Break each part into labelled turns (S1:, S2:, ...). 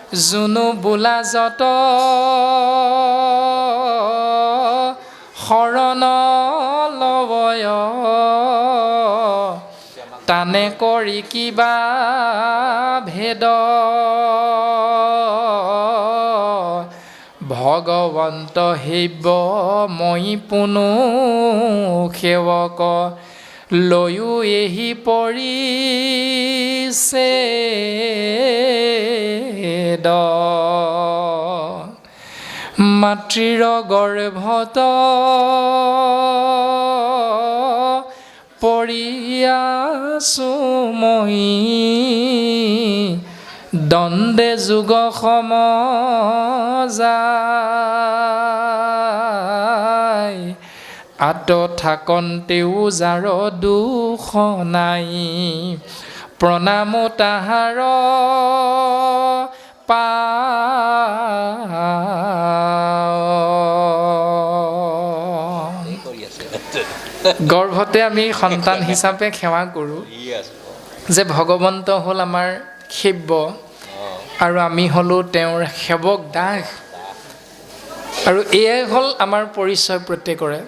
S1: জুনু বোলা যত শৰণ লবয় তানে কৰি কিবা ভেদ ভগৱন্ত হেব্য মই পুনু সেৱক লৈও এহি পৰিছে মাতৃৰ গৰ্ভত পৰি আছো মই দণ্ডে যুগ সমজাই আত থাকন্তেও যাৰ দুখ নাই প্ৰণাম তাহাৰ গৰ্ভতে আমি সন্তান হিচাপে সেৱা কৰোঁ যে ভগৱন্ত হ'ল আমাৰ সেব্য আৰু আমি হ'লোঁ তেওঁৰ সেৱক দাস আৰু এয়াই হ'ল আমাৰ পৰিচয় প্ৰত্যেকৰে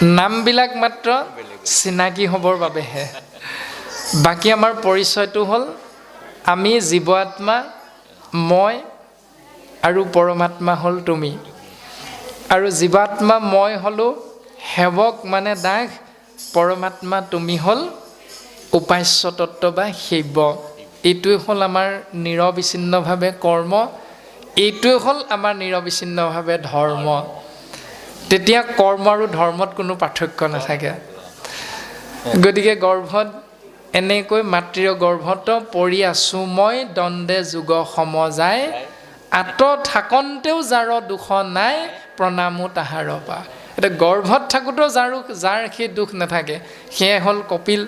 S1: নামবিলাক মাত্ৰ চিনাকি হ'বৰ বাবেহে বাকী আমাৰ পৰিচয়টো হ'ল আমি জীৱ আত্মা মই আৰু পৰমাত্মা হ'ল তুমি আৰু জীৱাত্মা মই হ'লোঁ সেৱক মানে দাস পৰমাত্মা তুমি হ'ল উপাস্য তত্ত্ব বা সেব্য এইটোৱে হ'ল আমাৰ নিৰবিচ্ছিন্নভাৱে কৰ্ম এইটোৱে হ'ল আমাৰ নিৰবিচ্ছিন্নভাৱে ধৰ্ম তেতিয়া কৰ্ম আৰু ধৰ্মত কোনো পাৰ্থক্য নাথাকে গতিকে গৰ্ভত এনেকৈ মাতৃৰ গৰ্ভত পৰি আছোঁ মই দণ্ডে যুগ সমজাই আত থাকন্তেও যাৰ দুখ নাই প্ৰণামো তাহাৰ পা এতিয়া গৰ্ভত থাকোঁতেও যাৰ সেই দুখ নাথাকে সেয়াই হ'ল কপিল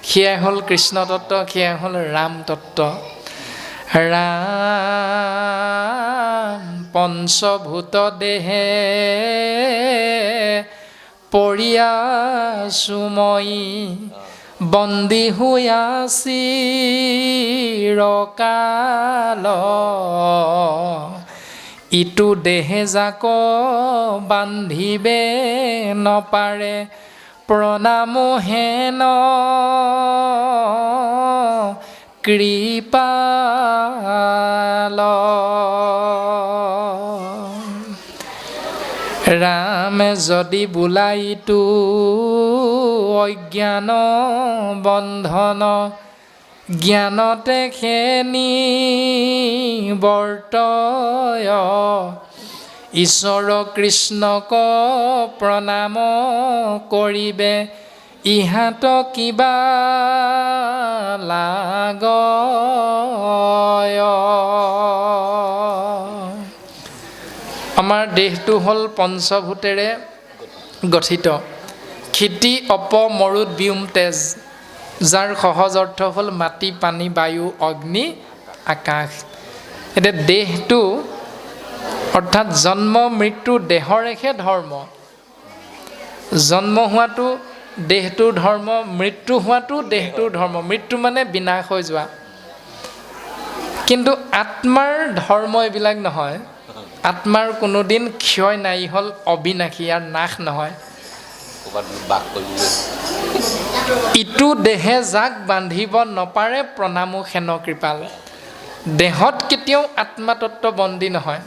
S1: সেয়াই হ'ল কৃষ্ণ তত্ত্ব সেয়াই হ'ল ৰাম তত্ত্ব ৰাম পঞ্চভূত দেহে পৰি আছোঁ মই বন্দী হৈ চিৰকাল ইটো দেহে যাক বান্ধিবে নপাৰে প্ৰণাম হেন কৃপাল ৰামে যদি বোলাইতো অজ্ঞান বন্ধন জ্ঞানতে খেনি বৰ্তয় ঈশ্বৰ কৃষ্ণক প্ৰণাম কৰিবে ইহাত কিবা লাগয় আমাৰ দেহটো হ'ল পঞ্চভূতেৰে গঠিত ক্ষিতি অপ মৰুত ব্যোম তেজ যাৰ সহজ অৰ্থ হ'ল মাটি পানী বায়ু অগ্নি আকাশ এতিয়া দেহটো অৰ্থাৎ জন্ম মৃত্যু দেহৰেহে ধৰ্ম জন্ম হোৱাটো দেহটোৰ ধৰ্ম মৃত্যু হোৱাটো দেহটোৰ ধৰ্ম মৃত্যু মানে বিনাশ হৈ যোৱা কিন্তু আত্মাৰ ধৰ্ম এইবিলাক নহয় আত্মাৰ কোনোদিন ক্ষয় নাই হ'ল অবিনাশী ইয়াৰ নাশ নহয় ইটো দেহে যাক বান্ধিব নপাৰে প্ৰণামো হেন কৃপাল দেহত কেতিয়াও আত্মাতত্ব বন্দী নহয়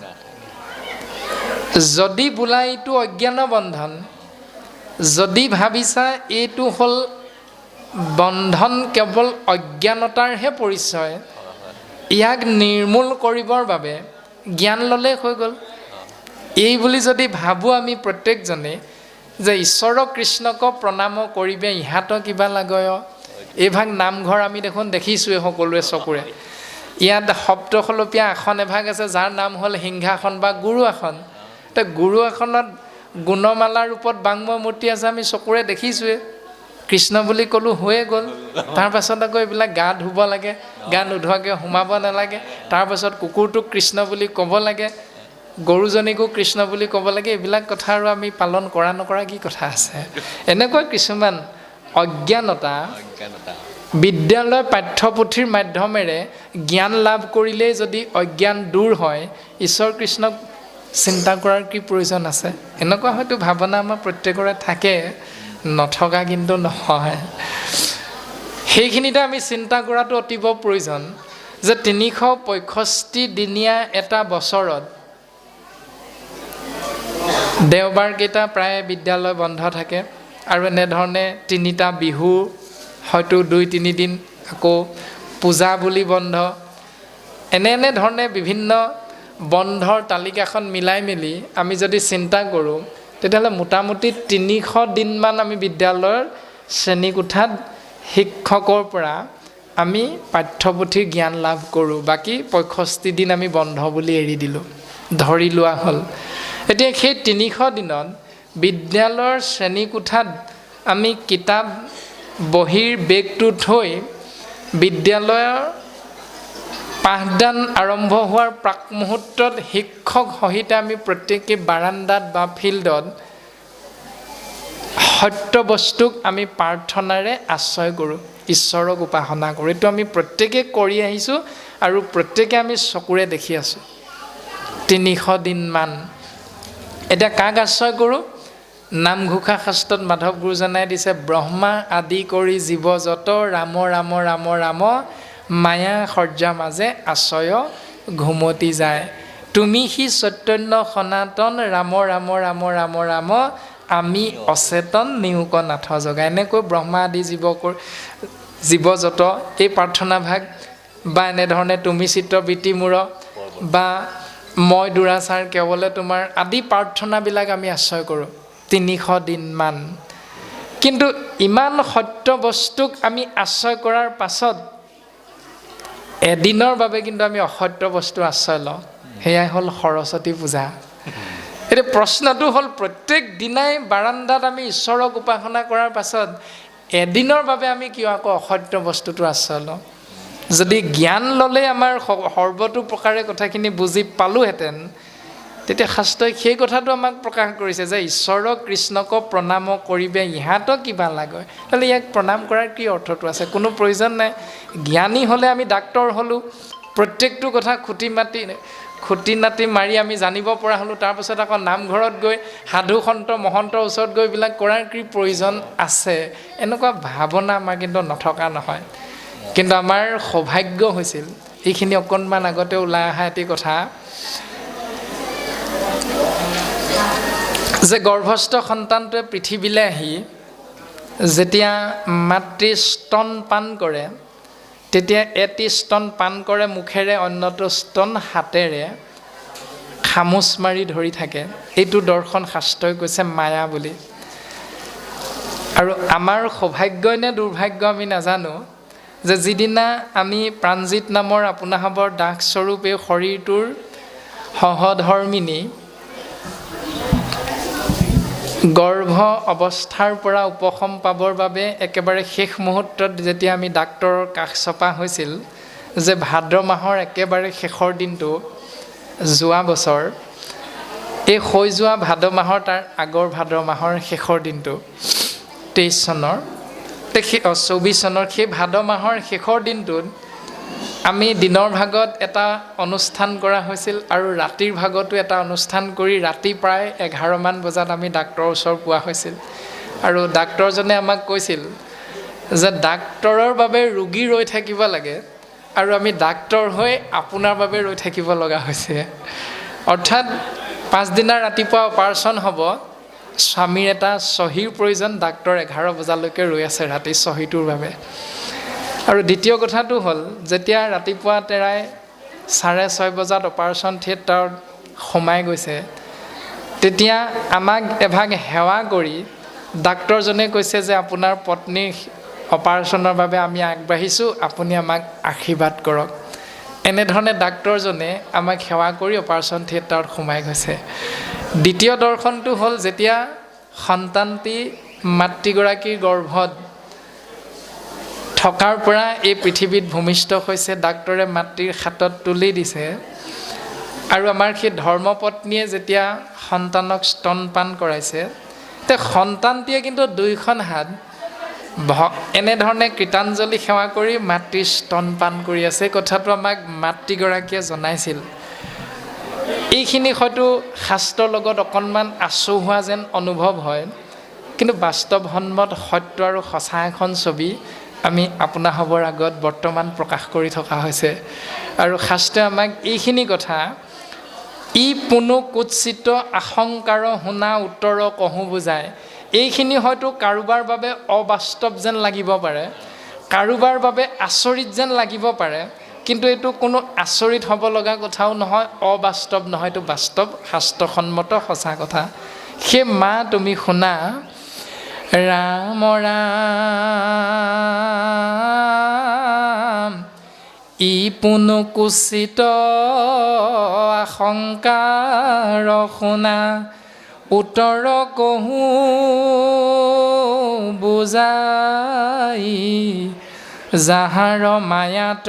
S1: যদি বোলা এইটো অজ্ঞান বন্ধন যদি ভাবিছা এইটো হ'ল বন্ধন কেৱল অজ্ঞানতাৰহে পৰিচয় ইয়াক নিৰ্মূল কৰিবৰ বাবে জ্ঞান ল'লে হৈ গ'ল এই বুলি যদি ভাবোঁ আমি প্ৰত্যেকজনে যে ঈশ্বৰ কৃষ্ণক প্ৰণাম কৰিবে ইহাত কিবা লাগয় এইভাগ নামঘৰ আমি দেখোন দেখিছোঁৱে সকলোৱে চকুৰে ইয়াত সপ্তশলপীয়া আসন এভাগ আছে যাৰ নাম হ'ল সিংহাসন বা গুৰু আসন এতিয়া গুৰু আসনত গুণমালাৰ ৰূপত বাংময় মূৰ্তি আছে আমি চকুৰে দেখিছোঁৱে কৃষ্ণ বুলি ক'লোঁ হৈয়ে গ'ল তাৰপাছত আকৌ এইবিলাক গা ধুব লাগে গা নোধোৱাকৈ সোমাব নালাগে তাৰপাছত কুকুৰটোক কৃষ্ণ বুলি ক'ব লাগে গৰুজনীকো কৃষ্ণ বুলি ক'ব লাগে এইবিলাক কথা আৰু আমি পালন কৰা নকৰা কি কথা আছে এনেকুৱা কিছুমান অজ্ঞানতা বিদ্যালয় পাঠ্যপুথিৰ মাধ্যমেৰে জ্ঞান লাভ কৰিলেই যদি অজ্ঞান দূৰ হয়, ঈশ্বৰ কৃষ্ণক চিন্তা কৰাৰ কি প্ৰয়োজন আছে? এনেকুৱা হয়তো ভাৱনা আমাৰ প্ৰত্যেকৰে থাকে, নথকা কিন্তু নহয়। সেইখিনিতে আমি চিন্তা কৰাটো অতীৱ প্ৰয়োজন যে 365 দিনীয়া এটা বছৰত দেওবাৰকেইটা প্ৰায় বিদ্যালয় বন্ধ থাকে, আৰু এনেধৰণে 3টা বিহু, হয়তো 2-3 দিন আকৌ পূজা বুলি বন্ধ, এনেধৰণে বিভিন্ন বন্ধৰ তালিকাখন মিলাই মেলি আমি যদি চিন্তা কৰোঁ, তেতিয়াহ'লে মোটামুটি 300 দিনমান আমি বিদ্যালয়ৰ শ্ৰেণীকোঠাত শিক্ষকৰ পৰা আমি পাঠ্যপুথিৰ জ্ঞান লাভ কৰোঁ। বাকী 65 দিন আমি বন্ধ বুলি এৰি দিলোঁ, ধৰি লোৱা হ'ল। এতিয়া সেই 300 দিনত বিদ্যালয়ৰ শ্ৰেণীকোঠাত আমি কিতাপ বহীৰ বেগটো থৈ বিদ্যালয়ৰ পাঠদান আৰম্ভ হোৱাৰ প্ৰাক মুহূৰ্তত শিক্ষক সহিতে আমি প্ৰত্যেকে বাৰান্দাত বা ফিল্ডত সত্য বস্তুক আমি প্ৰাৰ্থনাৰে আশ্ৰয় কৰোঁ, ঈশ্বৰক উপাসনা কৰোঁ। এইটো আমি প্ৰত্যেকে কৰি আহিছোঁ আৰু প্ৰত্যেকে আমি চকুৰে দেখি আছোঁ 300 দিনমান। এতিয়া কাক আশ্ৰয় কৰোঁ? নামঘোষা শাস্ত্ৰত মাধৱ গুৰুজনাই দিছে, ব্ৰহ্মা আদি কৰি জীৱ যত ৰাম ৰাম ৰাম ৰাম মায়া সৰ্যা মাজে আশ্ৰয় ঘুমতি যায়। তুমি সি চৈতন্য সনাতন ৰাম ৰাম ৰাম ৰাম ৰাম আমি অচেতন নিউক নাথ জগা। এনেকৈ ব্ৰহ্মা আদি জীৱ যত এই প্ৰাৰ্থনা ভাগ বা এনেধৰণে তুমি চিত্ৰবৃত্তি মূৰ বা মই দুৰাচাৰ কেৱলে তোমাৰ আদি প্ৰাৰ্থনাবিলাক আমি আশ্ৰয় কৰোঁ 300 দিনমান। কিন্তু ইমান সত্য বস্তুক আমি আশ্ৰয় কৰাৰ পাছত এদিনৰ বাবে কিন্তু আমি অসত্য বস্তু আশ্ৰয় লওঁ, সেয়াই হ'ল সৰস্বতী পূজা। এতিয়া প্ৰশ্নটো হ'ল, প্ৰত্যেক দিনাই বাৰান্দাত আমি ঈশ্বৰক উপাসনা কৰাৰ পাছত এদিনৰ বাবে আমি কিয় আকৌ অসত্য বস্তুটো আশ্ৰয় লওঁ? যদি জ্ঞান ল'লে আমাৰ সৰ্বতো প্ৰকাৰে কথাখিনি বুজি পালোহেঁতেন, তেতিয়া শাস্ত্ৰই সেই কথাটো আমাক প্ৰকাশ কৰিছে যে ঈশ্বৰক কৃষ্ণক প্ৰণাম কৰিবে ইহঁতক কিবা লাগে। তাহলে ইয়াক প্ৰণাম কৰাৰ কি অৰ্থটো আছে? কোনো প্ৰয়োজন নাই। জ্ঞানী হ'লে আমি ডাক্তৰ হ'লোঁ, প্ৰত্যেকটো কথা খুটি নাটি মাৰি আমি জানিব পৰা হ'লোঁ। তাৰপাছত আকৌ নামঘৰত গৈ সাধু সন্ত মহন্তৰ ওচৰত গৈ এইবিলাক কৰাৰ কি প্ৰয়োজন আছে? এনেকুৱা ভাৱনা আমাৰ কিন্তু নথকা নহয়। কিন্তু আমাৰ সৌভাগ্য হৈছিল, এইখিনি অকণমান আগতে ওলাই অহা এটি কথা, যে গৰ্ভস্থ সন্তানটোৱে পৃথিৱীলৈ আহি যেতিয়া মাতৃ স্তন পান কৰে, তেতিয়া এটি স্তন পান কৰে মুখেৰে, অন্যটো স্তন হাতেৰে খামোচ মাৰি ধৰি থাকে। এইটো দৰ্শন শাস্ত্ৰই কৈছে মায়া বুলি। আৰু আমাৰ সৌভাগ্যই নে দুৰ্ভাগ্য আমি নাজানো, যে যিদিনা আমি প্ৰাণজিৎ নামৰ আপোনাসৱৰ দাসস্বৰূপ এই শৰীৰটোৰ সহধৰ্মিনী গৰ্ভ অৱস্থাৰ পৰা উপশম পাবৰ বাবে একেবাৰে শেষ মুহূৰ্তত যেতিয়া আমি ডাক্তৰৰ কাষ চপা হৈছিল, যে ভাদ্ৰ মাহৰ একেবাৰে শেষৰ দিনটো যোৱা বছৰ, এই হৈ যোৱা ভাদ মাহৰ তাৰ আগৰ ভাদ্ৰ মাহৰ শেষৰ দিনটো 23 চনৰ 24 চনৰ সেই ভাদ মাহৰ শেষৰ দিনটোত আমি দিনৰ ভাগত এটা অনুষ্ঠান কৰা হৈছিল আৰু ৰাতিৰ ভাগতো এটা অনুষ্ঠান কৰি ৰাতি প্ৰায় 11মান বজাত আমি ডাক্তৰৰ ওচৰ পোৱা হৈছিল। আৰু ডাক্তৰজনে আমাক কৈছিল যে ডাক্তৰৰ বাবে ৰোগী ৰৈ থাকিব লাগে, আৰু আমি ডাক্তৰ হৈ আপোনাৰ বাবে ৰৈ থাকিব লগা হৈছে। অৰ্থাৎ 5 দিনা ৰাতিপুৱা অপাৰেশ্যন হ'ব, স্বামীৰ এটা চহীৰ প্ৰয়োজন, ডাক্তৰ 11 বজালৈকে ৰৈ আছে ৰাতি চহীটোৰ বাবে। আৰু দ্বিতীয় কথাটো হ'ল, যেতিয়া ৰাতিপুৱা তেৰাই 6:30 বজাত অপাৰেশ্যন থিয়েটাৰত সোমাই গৈছে, তেতিয়া আমাক এভাগ সেৱা কৰি ডাক্তৰজনে কৈছে যে আপোনাৰ পত্নীৰ অপাৰেশ্যনৰ বাবে আমি আগবাঢ়িছোঁ, আপুনি আমাক আশীৰ্বাদ কৰক। এনেধৰণে ডাক্তৰজনে আমাক সেৱা কৰি অপাৰেশ্যন থিয়েটাৰত সোমাই গৈছে। দ্বিতীয় দৰ্শনটো হ'ল, যেতিয়া সন্তানটি মাতৃগৰাকীৰ গৰ্ভত থকাৰ পৰা এই পৃথিৱীত ভূমিষ্ঠ হৈছে, ডাক্তৰে মাতৃৰ হাতত তুলি দিছে, আৰু আমাৰ সেই ধৰ্মপত্নীয়ে যেতিয়া সন্তানক স্তনপান কৰাইছে, তে সন্তানটিয়ে কিন্তু 2খন হাত এনেধৰণে কৃতাঞ্জলি সেৱা কৰি মাতৃৰ স্তনপান কৰি আছে। কথাটো আমাক মাতৃগৰাকীয়ে জনাইছিল। এইখিনি হয়তো শাস্ত্ৰৰ লগত অকণমান আচহুৱা যেন অনুভৱ হয়, কিন্তু বাস্তৱসন্মত সত্য আৰু সঁচা এখন ছবি আমি আপোনাসৱৰ আগত বৰ্তমান প্ৰকাশ কৰি থকা হৈছে। আৰু শাস্ত্ৰই আমাক এইখিনি কথা, ই পুনু কুৎসিত আশংকাৰ শুনা উত্তৰ কহোঁ বুজায়, এইখিনি হয়তো কাৰোবাৰ বাবে অবাস্তৱ যেন লাগিব পাৰে, কাৰোবাৰ বাবে আচৰিত যেন লাগিব পাৰে, কিন্তু এইটো কোনো আচৰিত হ'ব লগা কথাও নহয়, অবাস্তৱ নহয়, এইটো বাস্তৱ শাস্ত্ৰসন্মত সঁচা কথা। সেই মা তুমি শুনা, ৰাম ৰাম ই পুনু কুচিত আশংকাৰ শুনা উত্তৰ কহোঁ বুজাই, যাহাৰ মায়াত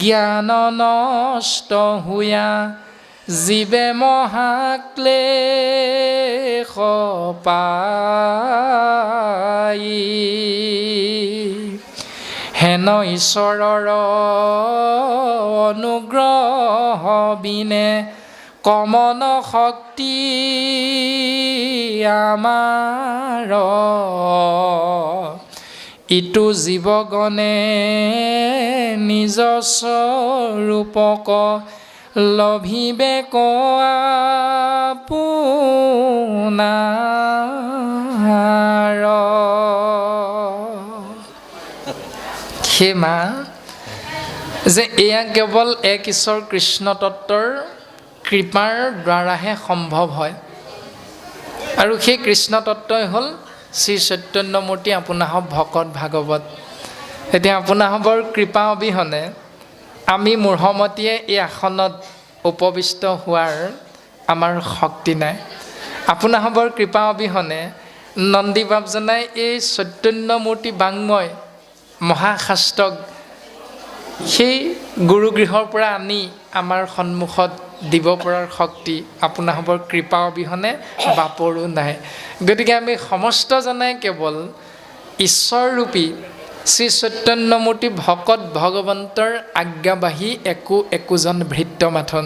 S1: জ্ঞান নষ্ট হুয়া জীৱে মহাক্লেশ পাই, হেন ঈশ্বৰৰ অনুগ্ৰহ বিনে কমন শক্তি আমাৰ, ইটো জীৱগণে নিজ স্বৰূপক লভিবে আপোনাৰ। সেই মা যে এয়া কেৱল এক ঈশ্বৰ কৃষ্ণ তত্ত্বৰ কৃপাৰ দ্বাৰাহে সম্ভৱ হয়। আৰু সেই কৃষ্ণ তত্ত্বই হ'ল শ্ৰী চৈতন্যমূৰ্তি আপোনাসৱ ভকত ভাগৱত। এতিয়া আপোনাসৱৰ কৃপা অবিহনে আমি মূঢ়মতীয়ে এই আসনত উপবিষ্ট হোৱাৰ আমাৰ শক্তি নাই। আপোনাসৱৰ কৃপা অবিহনে নন্দী বাপজনাই এই চৈতন্যমূৰ্তি বাংময় মহাশাস্ত্ৰক সেই গুৰুগৃহৰ পৰা আনি আমাৰ সন্মুখত দিব পৰাৰ শক্তি আপোনাসৱৰ কৃপা অবিহনে বাপৰো নাই। গতিকে আমি সমস্তজনাই কেৱল ঈশ্বৰৰূপী শ্ৰী চৈতন্যমূৰ্তি ভকত ভগৱন্তৰ আজ্ঞাবাহী একোজন ভৃত্য মাথোন।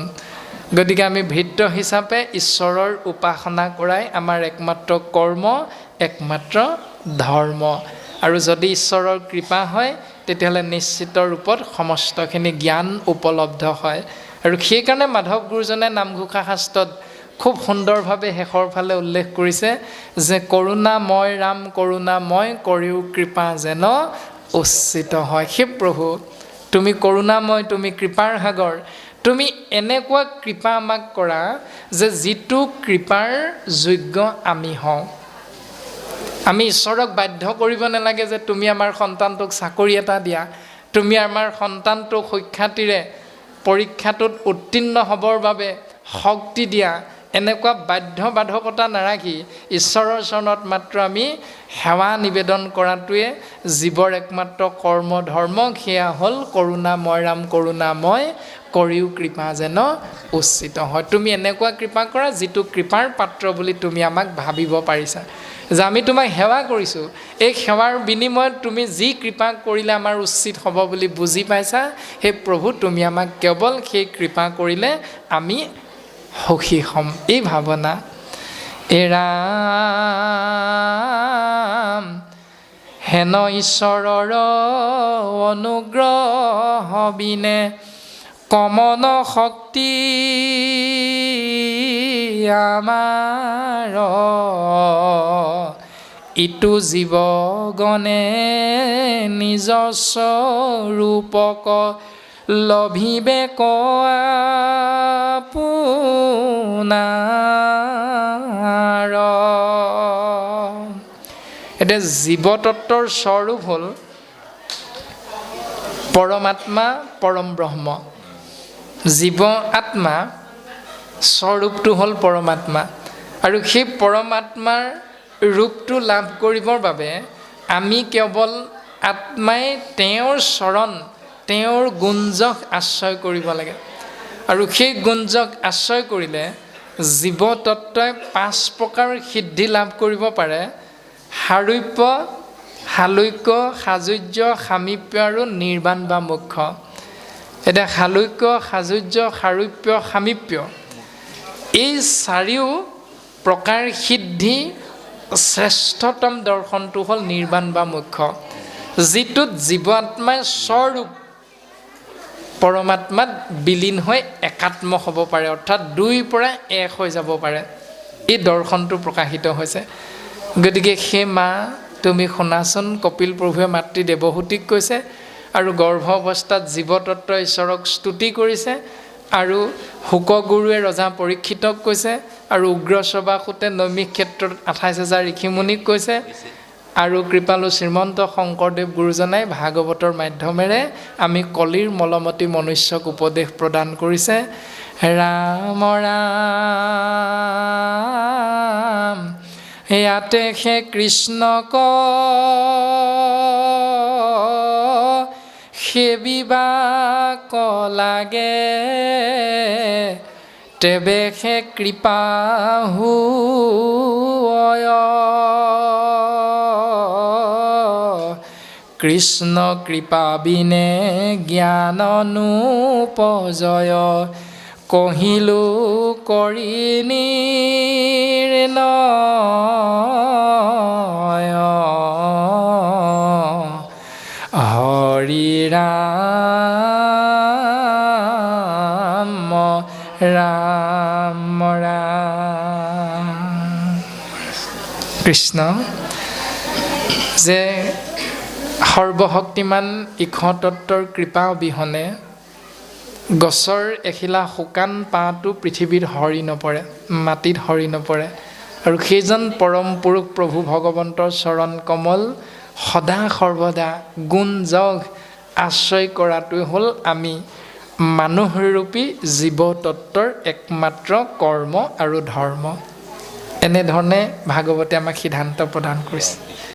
S1: গতিকে আমি ভৃত্য হিচাপে ঈশ্বৰৰ উপাসনা কৰাই আমাৰ একমাত্ৰ কৰ্ম, একমাত্ৰ ধৰ্ম। আৰু যদি ঈশ্বৰৰ কৃপা হয় তেতিয়াহ'লে নিশ্চিত ৰূপত সমস্তখিনি জ্ঞান উপলব্ধ হয়। আৰু সেইকাৰণে মাধৱ গুৰুজনে নামঘোষা শাস্ত্ৰত খুব সুন্দৰভাৱে শেষৰ ফালে উল্লেখ কৰিছে যে কৰোণাময় ৰাম কৰোণাময় কৰিও কৃপা যেন উচ্চিত হয়। হে প্ৰভু, তুমি কৰোণাময়, তুমি কৃপাৰ সাগৰ, তুমি এনেকুৱা কৃপা আমাক কৰা যে যিটো কৃপাৰ যোগ্য আমি হওঁ। আমি ঈশ্বৰক বাধ্য কৰিব নালাগে যে তুমি আমাৰ সন্তানটোক চাকৰি এটা দিয়া, তুমি আমাৰ সন্তানটোক সুখ্যাতিৰে পৰীক্ষাটোত উত্তীৰ্ণ হ'বৰ বাবে শক্তি দিয়া, এনেকুৱা বাধ্যবাধকতা নাৰাখি ঈশ্বৰৰ চৰণত মাত্ৰ আমি সেৱা নিবেদন কৰাটোৱে জীৱৰ একমাত্ৰ কৰ্ম ধৰ্ম। সেয়া হ'ল কৰোণাময় ৰাম কৰোণাময় কৰিও কৃপা যেন উচ্চিত হয়। তুমি এনেকুৱা কৃপা কৰা যিটো কৃপাৰ পাত্ৰ বুলি তুমি আমাক ভাবিব পাৰিছা, যে আমি তোমাক সেৱা কৰিছোঁ, এই সেৱাৰ বিনিময়ত তুমি যি কৃপা কৰিলে আমাৰ উচিত হ'ব বুলি বুজি পাইছা। সেই প্ৰভু, তুমি আমাক কেৱল সেই কৃপা কৰিলে আমি সুখী হ'ম, এই ভাৱনা। ৰাম হেন ঈশ্বৰৰ অনুগ্ৰহ বিনে কমন শক্তি আমাৰ, ইটো জীৱগণে নিজ স্বৰূপক লভিবে আপোনাৰ। এতিয়া জীৱতত্বৰ স্বৰূপ হ'ল পৰমাত্মা পৰম ব্ৰহ্ম। জীৱ আত্মা স্বৰূপটো হ'ল পৰমাত্মা। আৰু সেই পৰমাত্মাৰ ৰূপটো লাভ কৰিবৰ বাবে আমি কেৱল আত্মাই তেওঁৰ চৰণ, তেওঁৰ গুঞ্জক আশ্ৰয় কৰিব লাগে। আৰু সেই গুঞ্জক আশ্ৰয় কৰিলে জীৱতত্ত্বই 5 প্ৰকাৰ সিদ্ধি লাভ কৰিব পাৰে। সাৰূপ্য, সালৈক্য, সাযুজ্য, সামীপ্য আৰু নিৰ্বাণ বা মোক্ষ। এতিয়া সালৈক্য, সাযুজ্য, সাৰূপ্য, সামীপ্য এই চাৰিও প্ৰকাৰ সিদ্ধি শ্ৰেষ্ঠতম দৰ্শনটো হ'ল নিৰ্বাণ বা মোক্ষ, যিটোত জীৱ আত্মাই স্বৰূপ পৰমাত্মাত বিলীন হৈ একাত্ম হ'ব পাৰে, অৰ্থাৎ দুইৰ পৰা এক হৈ যাব পাৰে। এই দৰ্শনটো প্ৰকাশিত হৈছে। গতিকে সেই মা তুমি শুনাচোন, কপিল প্ৰভুৱে মাতৃ দেৱহূতিক কৈছে আৰু গৰ্ভ অৱস্থাত জীৱতত্ত্ব ঈশ্বৰক স্তুতি কৰিছে, আৰু শুকগুৰুৱে ৰজা পৰীক্ষিতক কৈছে, আৰু উগ্ৰশ্ৰৱাসুতে নৈমিষ ক্ষেত্ৰত 28,000 ঋষিমুনিক কৈছে, আৰু কৃপালু শ্ৰীমন্ত শংকৰদেৱ গুৰুজনাই ভাগৱতৰ মাধ্যমেৰে আমি কলিৰ মলমতী মনুষ্যক উপদেশ প্ৰদান কৰিছে। ৰাম ৰাম ইয়াতে হে কৃষ্ণক সেবিবাক লাগে, তেবে হে কৃপা হুয়। কৃষ্ণ কৃপা বিনে জ্ঞান নুপজয়, কহিলো কৰি নিৰ্ণয়। হৰি ৰাম ৰাম ৰাম। কৃষ্ণ যে সৰ্বশক্তিমান ঈশতত্বৰ কৃপা অবিহনে গছৰ এখিলা শুকান পাতো পৃথিৱীত সৰি নপৰে, মাটিত সৰি নপৰে, আৰু সেইজন পৰম পুৰুষ প্ৰভু ভগৱন্তৰ চৰণ কমল সদা সৰ্বদা গুণ যগ আশ্ৰয় কৰাটোৱে হ'ল আমি মানুহৰূপী জীৱতত্বৰ একমাত্ৰ কৰ্ম আৰু ধৰ্ম। এনেধৰণে ভাগৱতে আমাক সিদ্ধান্ত প্ৰদান কৰিছে।